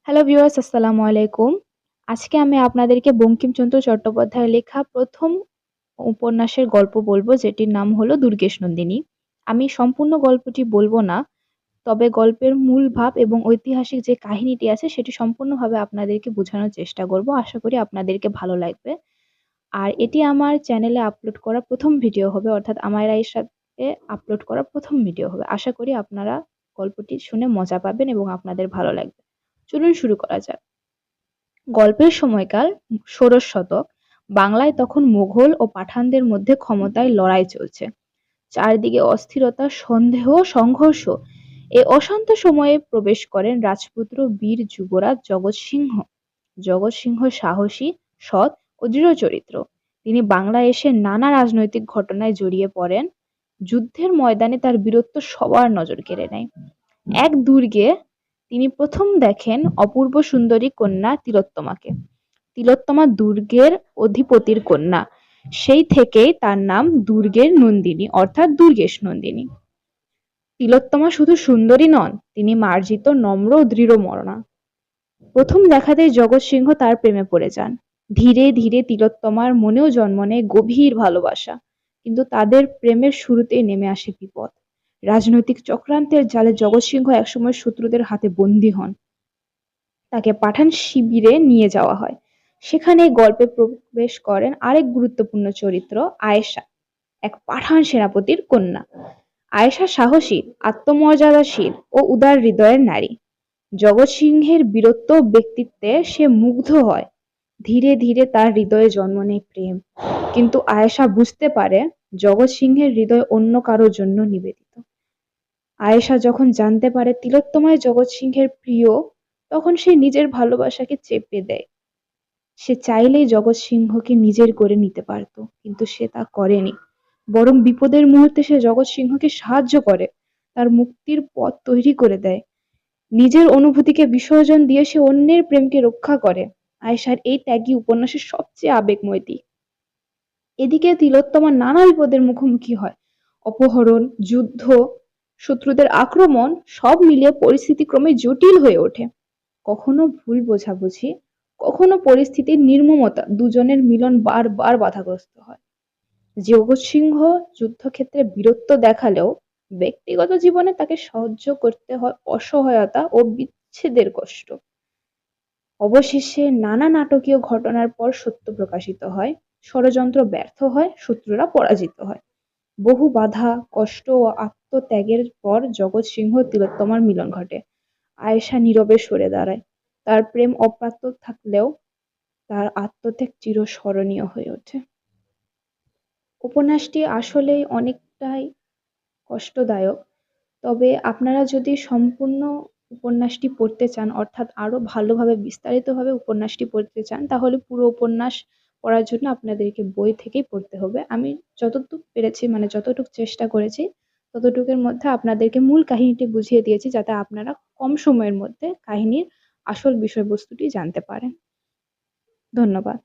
Hello viewers, আসসালামু আলাইকুম। আজকে আমি আপনাদেরকে বঙ্কিমচন্দ্র চট্টোপাধ্যায়ের লেখা প্রথম উপন্যাসের গল্প বলবো, যেটির নাম হলো দুর্গেশ নন্দিনী। আমি সম্পূর্ণ গল্পটি বলবো না, তবে গল্পের মূল ভাব এবং ঐতিহাসিক যে কাহিনীটি আছে সেটি সম্পূর্ণভাবে আপনাদেরকে বোঝানোর চেষ্টা করব। আশা করি আপনাদেরকে ভালো লাগবে। আর এটি আমার চ্যানেলে আপলোড করা প্রথম ভিডিও হবে, অর্থাৎ আমার এর সাথে আপলোড করা প্রথম ভিডিও হবে। আশা করি আপনারা গল্পটি শুনে মজা পাবেন এবং আপনাদের ভালো লাগবে। চলুন শুরু করা যাক। গল্পের সময়কাল ষোড়শ শতক। বাংলায় তখন মুঘল ও পাঠানদের মধ্যে ক্ষমতায় লড়াই চলছে। চারদিকে অস্থিরতা, সন্দেহ, সংঘর্ষ। এই অশান্ত সময়ে প্রবেশ করেন রাজপুত্র বীর যুবরাজ জগৎ সিংহ। জগৎ সিংহ সাহসী, সৎ ও দৃঢ় চরিত্র। তিনি বাংলায় এসে নানা রাজনৈতিক ঘটনায় জড়িয়ে পড়েন। যুদ্ধের ময়দানে তার বীরত্ব সবার নজর কেড়ে নেয়। এক দুর্গে তিনি প্রথম দেখেন অপূর্ব সুন্দরী কন্যা তিলোত্তমাকে। তিলোত্তমা দুর্গের অধিপতির কন্যা। সেই থেকেই তার নাম দুর্গের নন্দিনী, অর্থাৎ দুর্গেশ নন্দিনী। তিলোত্তমা শুধু সুন্দরী নন, তিনি মার্জিত, নম্র ও দৃঢ় মনা। প্রথম দেখাতেই জগৎ সিংহ তার প্রেমে পড়ে যান। ধীরে ধীরে তিলোত্তমার মনেও জন্ম নেয় গভীর ভালোবাসা। কিন্তু তাদের প্রেমের শুরুতেই নেমে আসে বিপদ। রাজনৈতিক চক্রান্তের জালে জগৎ সিংহ একসময় শত্রুদের হাতে বন্দী হন। তাকে পাঠান শিবিরে নিয়ে যাওয়া হয়। সেখানে গল্পে প্রবেশ করেন আরেক গুরুত্বপূর্ণ চরিত্র, আয়েশা, এক পাঠান সেনাপতির কন্যা। আয়েশা সাহসী, আত্মমর্যাদাশীল ও উদার হৃদয়ের নারী। জগৎ সিংহের বীরত্ব ও ব্যক্তিত্বে সে মুগ্ধ হয়। ধীরে ধীরে তার হৃদয়ে জন্ম নেয় প্রেম। কিন্তু আয়েশা বুঝতে পারে জগৎ সিংহের হৃদয় অন্য কারোর জন্য নিবেদিত। আয়েশা যখন জানতে পারে তিলোত্তমায় জগৎ সিংহের প্রিয়, তখন সে নিজের ভালোবাসাকে চেপে দেয়। সে চাইলেই জগৎ সিংহকে নিজের করে নিতে পারত, কিন্তু সে তা করেনি। বরং বিপদের মুহূর্তে সে জগৎ সিংহকে সাহায্য করে, তার মুক্তির পথ তৈরি করে দেয়। নিজের অনুভূতিকে বিসর্জন দিয়ে সে অন্যের প্রেমকে রক্ষা করে। আয়েশার এই ত্যাগই উপন্যাসের সবচেয়ে আবেগময় দিক। এদিকে তিলোত্তমা নানা বিপদের মুখোমুখি হয়। অপহরণ, যুদ্ধ, শত্রুদের আক্রমণ, সব মিলিয়ে পরিস্থিতি ক্রমে জটিল হয়ে ওঠে। কখনো ভুল বোঝাবুঝি, কখনো পরিস্থিতির নির্মমতা, দুজনের মিলন বারবার বাধাগ্রস্ত হয়। জগৎ সিংহ যুদ্ধক্ষেত্রে বীরত্ব দেখালেও ব্যক্তিগত জীবনে তাকে সহ্য করতে হয় অসহায়তা ও বিচ্ছেদের কষ্ট। অবশেষে নানা নাটকীয় ঘটনার পর সত্য প্রকাশিত হয়, ষড়যন্ত্র ব্যর্থ হয়, শত্রুরা পরাজিত হয়। বহু বাধা, কষ্ট ও আত্মত্যাগের পর জগৎ সিংহ তিলোত্তমার মিলন ঘটে। আয়েশা নীরবে সরে দাঁড়ায়। তার প্রেম অপ্রাপ্ত থাকলেও তার আত্মত্যাগ চিরস্মরণীয় হয়ে ওঠে। উপন্যাসটি আসলেই অনেকটাই কষ্টদায়ক। তবে আপনারা যদি সম্পূর্ণ উপন্যাসটি পড়তে চান, অর্থাৎ আরো ভালোভাবে বিস্তারিতভাবে উপন্যাসটি পড়তে চান, তাহলে পুরো উপন্যাস পড়ার জন্য আপনাদেরকে বই থেকেই পড়তে হবে। আমি যতটুকু পেরেছি, মানে যতটুকু চেষ্টা করেছি, ততটুকুর মধ্যে আপনাদেরকে মূল কাহিনীটি বুঝিয়ে দিয়েছি, যাতে আপনারা কম সময়ের মধ্যে কাহিনীর আসল বিষয়বস্তুটি জানতে পারেন। ধন্যবাদ।